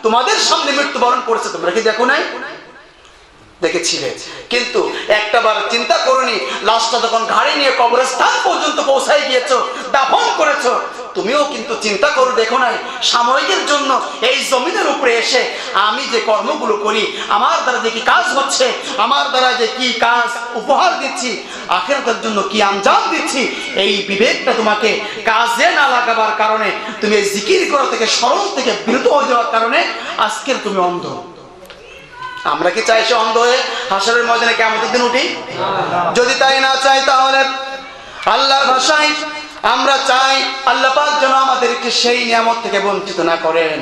তোমাদের সামনে মৃত্যুবরণ করেছে, তোমরা কি দেখো নাই? দেখেছিলে, কিন্তু একটাবার চিন্তা করনি, লাশটা যখন ঘাড়ে নিয়ে কবরস্থান পর্যন্ত পৌঁছায় গিয়েছো, দাফন করেছো, তুমিও কিন্তু চিন্তা করো দেখো নাই সাময়িকের জন্য এই জমিনের উপরে এসে আমি যে কর্মগুলো করি, আমার দ্বারা যে কি কাজ হচ্ছে, আমার দ্বারা যে কি কাজ উপহার দিচ্ছি, আখিরাতের জন্য কি আঞ্জাম দিচ্ছি, এই বিবেকটা তোমাকে কাজে না লাগাবার কারণে, তুমি এই জিকির করা থেকে, স্মরণ থেকে বিরত হয়ে যাওয়ার কারণে আজকের তুমি অন্ধ। আমরা কি চাই সে অন্ধ হয়ে হাসরের ময়দানে কিয়ামতের দিন উঠি? যদি তাই না চাই, তাহলে আল্লাহর ভাষায় আমরা চাই আল্লাহ পাক যেন আমাদেরকে সেই নিয়ামত থেকে বঞ্চিত না করেন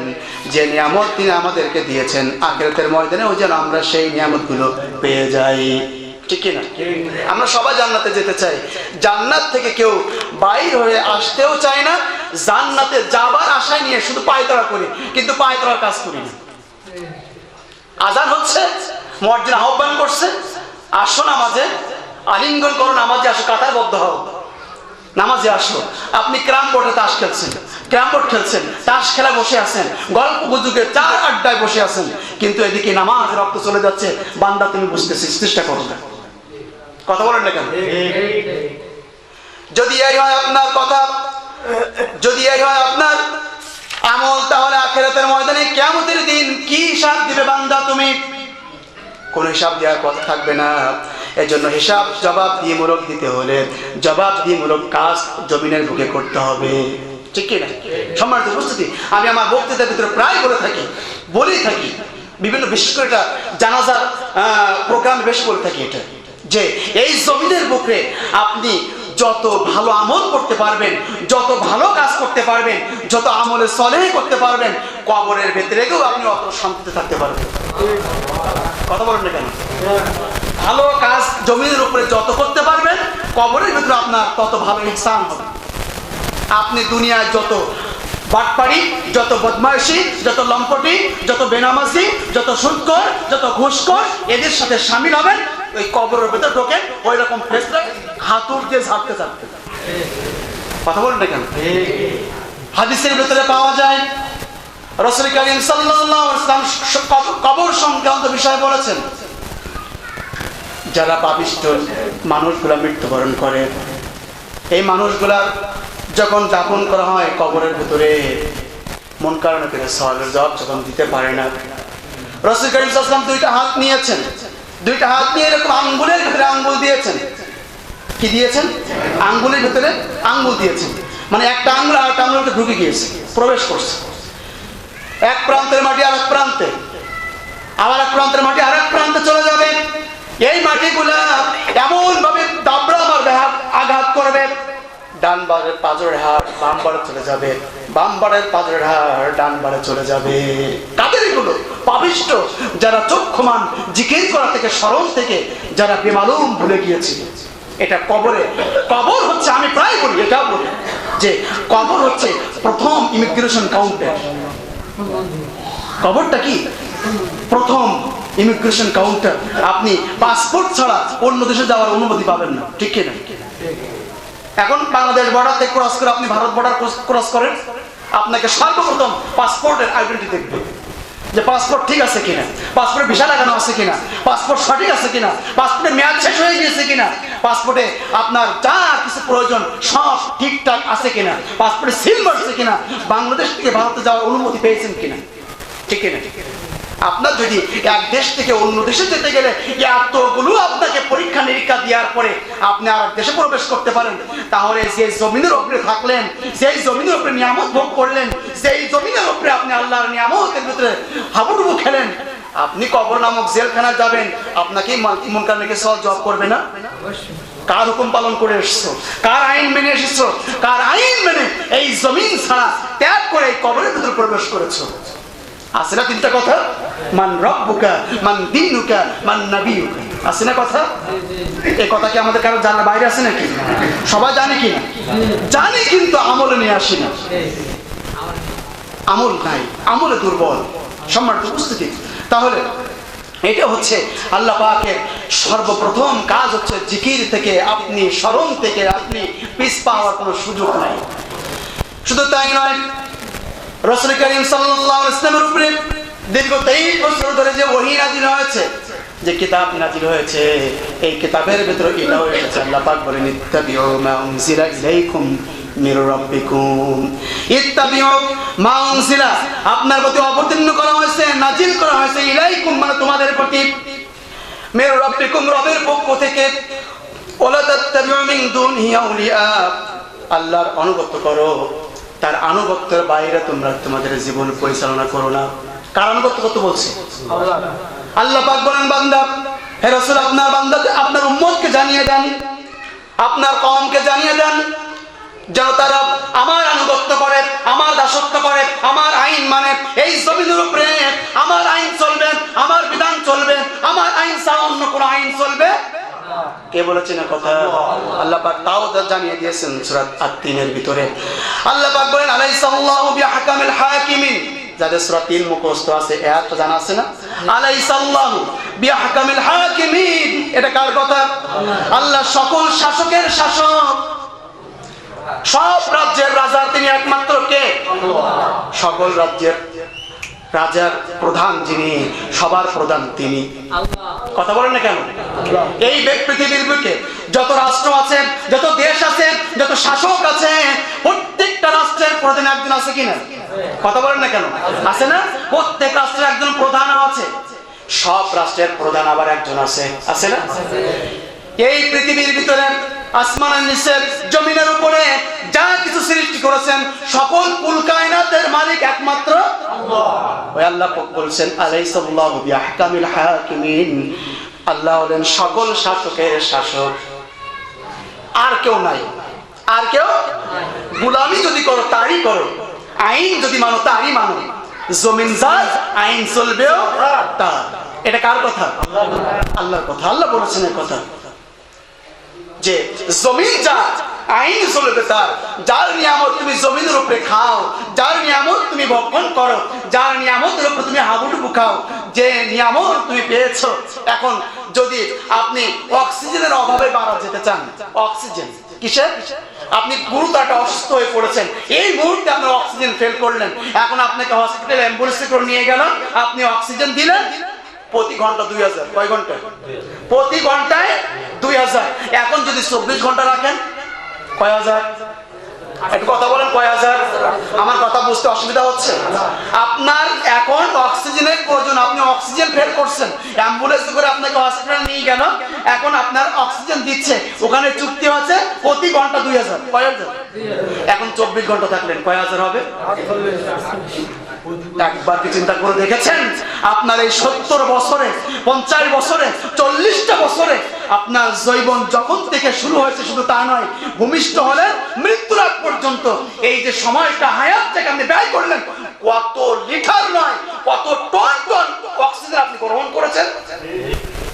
যে নিয়ামত তিনি আমাদেরকে দিয়েছেন, আখিরাতের ময়দানেও যেন আমরা সেই নিয়ামতগুলো পেয়ে যাই। ঠিক কি না? আমরা সবাই জান্নাতে যেতে চাই, জান্নাত থেকে কেউ বাইর হয়ে আসতেও চায় না। জান্নাতে যাবার আশায় নিয়ে শুধু পায়তারা করি, কিন্তু পায়তারার কাজ করি না। আজান হচ্ছে, মুয়াজ্জিন আহ্বান করছে, আসো নামাজে, আলিঙ্গন করো, নামাজে আসো, কাতারবদ্ধ হও, নামাজে আসো। আপনি ক্যারাম বোর্ডে তাস খেলছেন, ক্যারাম বোর্ড খেলছেন, তাস খেলা বসে আছেন, গল্প গুজবে চার আড্ডায় বসে আছেন, কিন্তু এদিকে নামাজ রক্ত চলে যাচ্ছে। বান্দা তুমি বুঝতেছিস, চেষ্টা করো না, কথা বলেন না কেন? যদি এই হয় আপনার কথা, যদি এই হয় আপনার আমল, তাহলে আখিরাতের ময়দানে কিয়ামতের দিন কি হিসাব দিবে বান্দা তুমি? কোন হিসাব দেওয়ার কথা থাকবে না। এজন্য হিসাব জবাব দিয়ে মূলক দিতে হলে জবাব দিয়ে মূলক কাজ জমিনের বুকে করতে হবে। ঠিক কি না? সম্মানিত উপস্থিতি, আমি আমার বক্তৃতার ভিতরে প্রায় বলেই থাকি, বিভিন্ন বিশেষ করে এটা জানাজার প্রোগ্রাম বেশ করে থাকি, এটা যে এই জমিনের বুকে আপনি যত ভালো আমল করতে পারবেন, যত ভালো কাজ করতে পারবেন, যত আমলে সলেহ করতে পারবেন, কবরের ভেতরে গিয়েও আপনি অত শান্তিতে থাকতে পারবেন। কথা বলেন না কেন? ভালো কাজ জমিনের উপরে যত করতে পারবেন, কবরের ভিতরে আপনার তত ভালো ইহসান হবে। আপনি দুনিয়ায় যত বাটপাড়ি, যত বদমাইশি, যত লম্পটি, যত বেনামাজি, যত সুদখোর, যত ঘুষখোর, এদের সাথে শামিল হবেন, ওই কবরের ভেতর ঢোকেন ওই রকম ফেসটা হাতুর দিয়ে ঝাড়তে ঝাড়তে। কথা বলেন না কেন? হাদিসের ভেতরে পাওয়া যায় রাসূল কারীম সাল্লাল্লাহু আলাইহি ওয়াসাল্লাম কবর সংক্রান্ত বিষয় বলেছেন, যারা পাপিষ্ঠ মানুষগুলা মৃত্যুবরণ করে, এই মানুষগুলা যখন দাফন করা হয় কবরের ভিতরে, মন কারণে করে সওয়ালের জবাব যখন দিতে পারে না, রাসূল কারীম সাল্লাল্লাহু আলাইহি ওয়াসাল্লাম দুইটা হাত নিয়েছেন, দুইটা হাত নিয়ে এরকম আঙ্গুলের ভিতরে আঙ্গুল দিয়েছেন। কি দিয়েছেন? আঙ্গুলের ভিতরে আঙ্গুল দিয়েছেন, মানে একটা আঙ্গুল আর একটা আঙ্গুলকে ঢুকে গিয়েছে, প্রবেশ করছে। এক প্রান্তের মাটি আর এক প্রান্তে, আবার এক প্রান্তের মাটি আর এক প্রান্তে চলে যাবে। এই মাটিগুলা এমন ভাবে দাবড়া মারবে, আঘাত করবে, ডান বারের পাঁজরের হাড় বাম বারে চলে যাবে, বাম বারের পাঁজরের হাড় ডান বারে চলে যাবে। কাদের এগুলো? পাপিষ্ঠ, যারা চক্ষুমান জিকির করা থেকে, স্মরণ থেকে যারা বেমালুম ভুলে গিয়েছিল। এটা কবরে, কবর হচ্ছে, আমি প্রায় বলি, এটা বলি যে কবর হচ্ছে প্রথম ইমিগ্রেশন কাউন্টার। কবরটা কি? প্রথম ইমিগ্রেশন কাউন্টার। আপনি পাসপোর্ট ছাড়া অন্য দেশে যাওয়ার অনুমতি পাবেন না। ঠিক কি না? এখন বাংলাদেশ বর্ডার থেকে ক্রস করে আপনি ভারত বর্ডার ক্রস করেন, আপনাকে সর্বপ্রথম পাসপোর্টের আইডেন্টিটি দেখবে, যে পাসপোর্ট ঠিক আছে কিনা, পাসপোর্টে ভিসা লাগানো আছে কিনা, পাসপোর্ট সঠিক আছে কিনা, পাসপোর্টের মেয়াদ শেষ হয়ে গিয়েছে কিনা, পাসপোর্টে আপনার যা কিছু প্রয়োজন সব ঠিকঠাক আছে কিনা, পাসপোর্টে সিল মারছে কিনা, বাংলাদেশ থেকে ভারতে যাওয়ার অনুমতি পেয়েছেন কিনা। ঠিক কিনা? আপনার যদি এক দেশ থেকে অন্য দেশে যেতে গেলে এতগুলো আপনাকে পরীক্ষা নিরীক্ষা দেওয়ার পরে আপনি আর দেশে প্রবেশ করতে পারেন, তাহলে যে জমিনের উপরে থাকলেন, সেই জমিনের উপরে নিয়ামত ভোগ করলেন, সেই জমিনের উপরে আপনি আল্লাহর নিয়ামতের ভিতরে হাবুডুবু খেলেন, আপনি কবর নামক জেলখানায় যাবেন, আপনাকে মন কারণে সওয়াল জবাব করবে না? কার হুকুম পালন করে এসছো, কার আইন মেনে এসেছো, কার আইন মেনে এই জমিন ছাড়া ত্যাগ করে এই কবরের ভিতরে প্রবেশ করেছো? আছে না তিনটা কথা? মান রব্বুকা, মান দীনুকা, মান নবিয়ুকা। আছে না কথা? এই কথা কি আমাদের কারো জানার বাইরে আছে নাকি? সবাই জানে কি না? জানি, কিন্তু আমলে নিয়ে আসি না। আমল নাই, আমলে দুর্বল। সম্মানিত উপস্থিতি, তাহলে এটা হচ্ছে আল্লাহ পাকের সর্বপ্রথম কাজ হচ্ছে জিকির থেকে, আপনি স্মরণ থেকে আপনি পিছ পাওয়ার কোনো সুযোগ নাই। শুধু তাই নয়, রাসূল কারীম সাল্লাল্লাহু আলাইহি ওয়াসাল্লামের উপরে দীর্ঘ 23 বছর ধরে যে ওহী নাযিল হয়েছে, যে কিতাব নাযিল হয়েছে, এই কিতাবের ভিতরে এটাও এসেছে। আল্লাহ পাক বলেন ইত্তাবিউ মা উনজিলা ইলাইকুম মির রাব্বিকুম, ইত্তাবিউ মা উনজিলা, আপনার প্রতি অবতীর্ণ করা হয়েছে, নাযিল করা হয়েছে, ইলাইকুম মানে তোমাদের প্রতি, মির রাব্বিকুম রবের পক্ষ থেকে, ওয়ালা তাত্তাবিউ মিন দুনিহি আউলিয়া, আল্লাহর আনুগত্য করো, তার আনুগত্যের বাইরে তোমরা তোমাদের জীবন পরিচালনা করো না। কার আনুগত্য করতে বলছে? আল্লাহ পাক বলেন বান্দা, হে রাসূল আপনার বান্দাকে, আপনার উম্মতকে জানিয়ে দেন, আপনার কওমকে জানিয়ে দেন যেন তারা আমার আনুগত্য করে, আমার দাসত্ব করে, আমার আইন মানে। এই জমিনের উপরে আমার আইন চলবে, আমার বিধান চলবে, আমার আইন ছাড়া অন্য কোনো আইন চলবে। কে বলেছেন কথা? আল্লাহ পাক তাও জানিয়ে দিয়েছেন সূরা আত-তিনের ভিতরে। আল্লাহ পাক বলেন আলাইসাল্লাহু বিআহকামিল হাকিমিন, যাদের সূরা 3 মুখস্থ আছে, এত জানা আছে না? আলাইসাল্লাহু বিআহকামিল হাকিমিন, এটা কার কথা? আল্লাহ সকল শাসকের শাসক, সব রাজ্যের রাজা তিনি একমাত্র কে? সকল রাজ্যের রাজার প্রধান যিনি, সবার প্রধান তিনি। কথা বলেন না কেন? এই পৃথিবীর বুকে যত রাষ্ট্র আছে, যত দেশ আছে, যত শাসক আছে, প্রত্যেকটা রাষ্ট্রের প্রধান একজন আছে কিনা? কথা বলেন না কেন? আছে না? প্রত্যেক রাষ্ট্রের একজন প্রধান আছে, সব রাষ্ট্রের প্রধান আবার একজন আছে, আছে না? এই পৃথিবীর ভিতরে আসমানের নিচে জমিনের উপরে যা কিছু সৃষ্টি করেছেন, সকল কুল কায়নাতের মালিক একমাত্র আল্লাহ। ওই আল্লাহ বলছেন আলাইসাল্লাহু বিআহকামিল হাকিমিন, আল্লাহ হলেন সকল শাসকের শাসক, আর কেউ নাই, আর কেউ। গোলামি যদি করো তারই করো, আইন যদি মানো তারই মানো, জমিন যার আইন চলবেও তার। এটা কার কথা? আল্লাহর কথা। আল্লাহ বলেছেন এই কথা যে জমিন যার আইন চলবে তার, যার নিয়ামত তুমি জমিনের উপরে খাও, যার নিয়ামত তুমি ভক্ষণ করো, যার নিয়ামতের উপরে তুমি হাবুডুবু খাও, যে নিয়ামত তুমি পেয়েছো। এখন যদি আপনি অক্সিজেনের অভাবে মারা যেতে চান, অক্সিজেন কিসের? আপনি গুরুতর একটা অসুস্থ হয়ে পড়েছেন, এই মুহূর্তে আপনার অক্সিজেন ফেল করলেন, এখন আপনাকে হসপিটাল অ্যাম্বুলেন্সে করে নিয়ে গেল, আপনি অক্সিজেন দিলেন, প্রতি ঘন্টা 2000। কয় ঘন্টা? প্রতি ঘন্টায় 2000। এখন যদি 24 ঘন্টা রাখেন, কয় হাজার? একটু কথা বলেন, কয় হাজার? আমার কথা বুঝতে অসুবিধা হচ্ছে? আপনার এখন অক্সিজেনের প্রয়োজন, আপনি অক্সিজেন ফেল করছেন, অ্যাম্বুলেন্স করে আপনাকে হসপিটালে নিয়ে গেল, এখন আপনার অক্সিজেন দিচ্ছে, ওখানে চুক্তি হচ্ছে প্রতি ঘন্টা 2000। কয় হাজার? এখন 24 ঘন্টা থাকলেন, কয় হাজার হবে? একবার কি চিন্তা করে দেখেছেন আপনার এই 70 বছরে, 50 বছরে, 40টা বছরে আপনার জীবন যখন থেকে শুরু হয়েছে, শুধু তা নয়, ভূমিষ্ঠ হলেন মৃত্যুর আগ পর্যন্ত, এই যে সময়টা হায়াতটাকে আপনি ব্যয় করলেন, কত লিটার নয়, কত টন টন অক্সিজেন আপনি গ্রহণ করেছেন?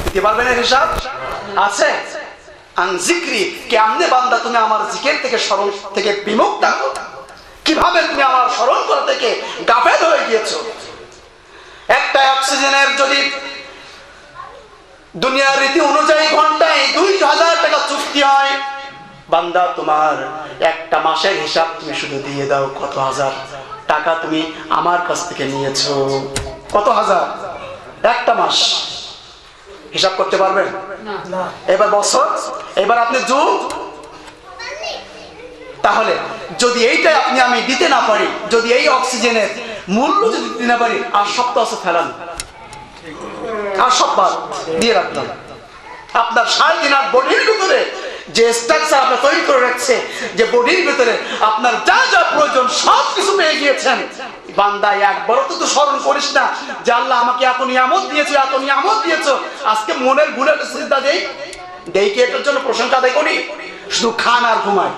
দিতে পারবেন এর হিসাব? আছে? আন জিক্রি, কেমনে বান্দা তুমি আমার জিকির থেকে, স্মরণ থেকে বিমুখ থাকো? কিভাবে তুমি আমার স্মরণ করা থেকে গাফেল হয়ে গিয়েছো? একটা অক্সিজেনের যদি দুনিয়ার রীতি অনুযায়ী ঘন্টায় 2000 টাকা চুক্তি হয়, বান্দা তোমার একটা মাসের হিসাব তুমি শুধু দিয়ে দাও, কত হাজার টাকা তুমি আমার কাছ থেকে নিয়েছো? কত হাজার? একটা মাস হিসাব করতে পারবেন? এবার বছর, এবার আপনি যুগ। তাহলে যদি এইটাই আপনি আমি দিতে না পারি, যদি এই অক্সিজেনের মূল্য যদি দিতে না পারি, আর সব তো আছে ফেলান, আর সব বাদ দিয়ে রাখলাম। আপনার 3.5 বডির ভিতরে যে স্ট্রাকচার আপনার তৈরি করে রাখছে, যে বডির ভিতরে আপনার যা যা প্রয়োজন সব কিছু পেয়ে গিয়েছেন, বান্দা একবারও তো স্মরণ করিস না যে আল্লাহ আমাকে এত নিয়ামত দিয়েছো, এত নিয়ামত দিয়েছো, আজকে মনের ভুলে সিজদা দেই, কি এটার জন্য প্রশংসা আদায় করি? শুধু খান আর ঘুমায়।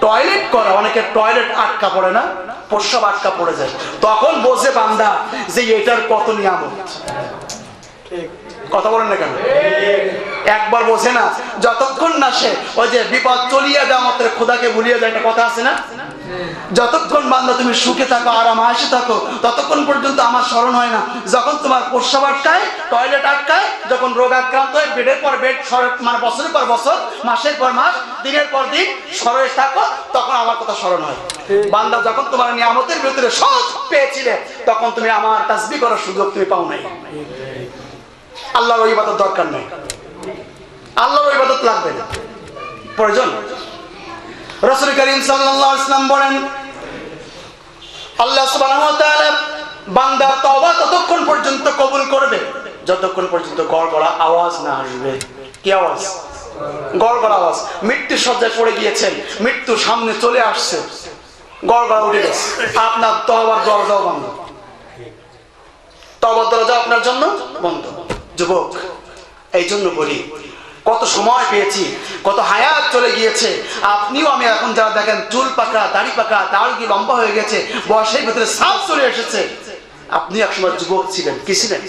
টয়লেট করা, অনেকে টয়লেট আটকা পড়ে না, প্রস্রাব আটকা পড়ে যায়, তখন বোঝে বান্দা যে এটার কত নিয়ামত। কথা বলেন না কেন? একবার বোঝে না, যতক্ষণ না সে ওই যে বিপদ চলিয়ে যাওয়া মাত্র খোদাকে ভুলিয়ে যায়, একটা কথা আছে না? যতক্ষণ বান্দা তুমি সুখে থাকো, আরাম আয়েশে থাকো, ততক্ষণ পর্যন্ত আমার স্মরণ হয় না। যখন তোমার প্রস্রাব আটকায়, টয়লেট আটকায়, যখন রোগ আক্রান্ত হয়, বেডের পর বেড, মানে বছরের পর বছর, মাসের পর মাস, দিনের পর দিন স্মরণে থাকো, তখন আমার কথা স্মরণ হয়। বান্দা যখন তোমার নিয়ামতের ভিতরে সব পেয়েছিলে, তখন তুমি আমার তাসবিহ করার সুযোগ তুমি পাও নাই। আল্লাহর ইবাদত দরকার নেই, আল্লাহর ইবাদত লাগবে না, প্রয়োজন। রাসূল করিম সাল্লাল্লাহু আলাইহি ওয়াসাল্লাম বলেন, আল্লাহ সুবহানাহু ওয়া তাআলা বান্দার তওবা ততক্ষণ পর্যন্ত কবুল করবে যতক্ষণ পর্যন্ত গড়গড়া আওয়াজ না আসবে। কি আওয়াজ? গড়গড়া আওয়াজ। মৃত্যু সজ্জায় পড়ে গিয়েছেন, মৃত্যু সামনে চলে আসছে, গড়গড়া উঠে গেছে, আপনার তওবার দরজা বন্ধ, তওবার দরজা আপনার জন্য বন্ধ। যুবক, এই জন্য বলি, কত সময় পেয়েছি, কত হায়াত চলে গিয়েছে। আপনিও আমি এখন যারা দেখেন চুল পাকা, দাড়ি পাকা, দাড়ি লম্বা হয়ে গেছে, বয়সের ভিতরে সাপ চলে এসেছে। আপনি একসময় যুবক ছিলেন, কি ছিলেন?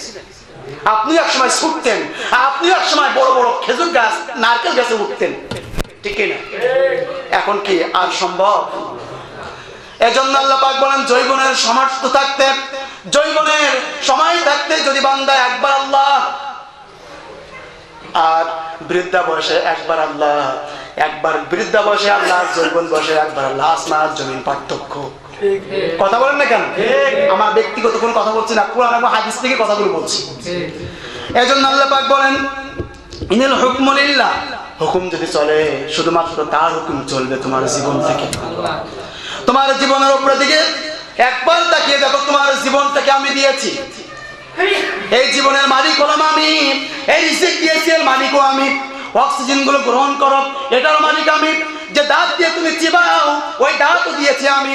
আপনি একসময় ছুটতেন, আপনি একসময় বড় বড় খেজুর গাছ, নারকেল গাছে উঠতেন, ঠিক না? এখন কি আর সম্ভব? এজন্য আল্লাহ পাক বলেন, যৌবনের সামর্থ্য থাকতে, যৌবনের সময় থাকতে যদি বান্দা একবার আল্লাহ, আর বৃদ্ধা বয়সে একবার আল্লাহ, একবার বৃদ্ধা বয়সে আল্লাহ, যৌবন বয়সে একবার আল্লাহ, আসমান জমিন পার্থক্য। কথা বলেন না কেন? আমার ব্যক্তিগত কোনো কথা বলছি না, কোরআন এবং হাদিস থেকে কথাগুলো বলছি। এজন্য আল্লাহ পাক বলেন, ইনাল হুকমু লিল্লাহ, হুকুম যদি চলে শুধুমাত্র তার হুকুম চলবে তোমার জীবন থেকে। তোমার জীবনের উপরের দিকে একবার তাকিয়ে দেখো, তোমার জীবনটাকে আমি দিয়েছি, এই জীবনের মালিক হলাম আমি, এই রিজিক দিয়েছি এর মালিকও আমি, অক্সিজেন গুলো গ্রহণ করো এটার মালিক আমি, যে দাঁত দিয়ে তুমি চিবাও ওই দাঁতও দিয়েছি আমি,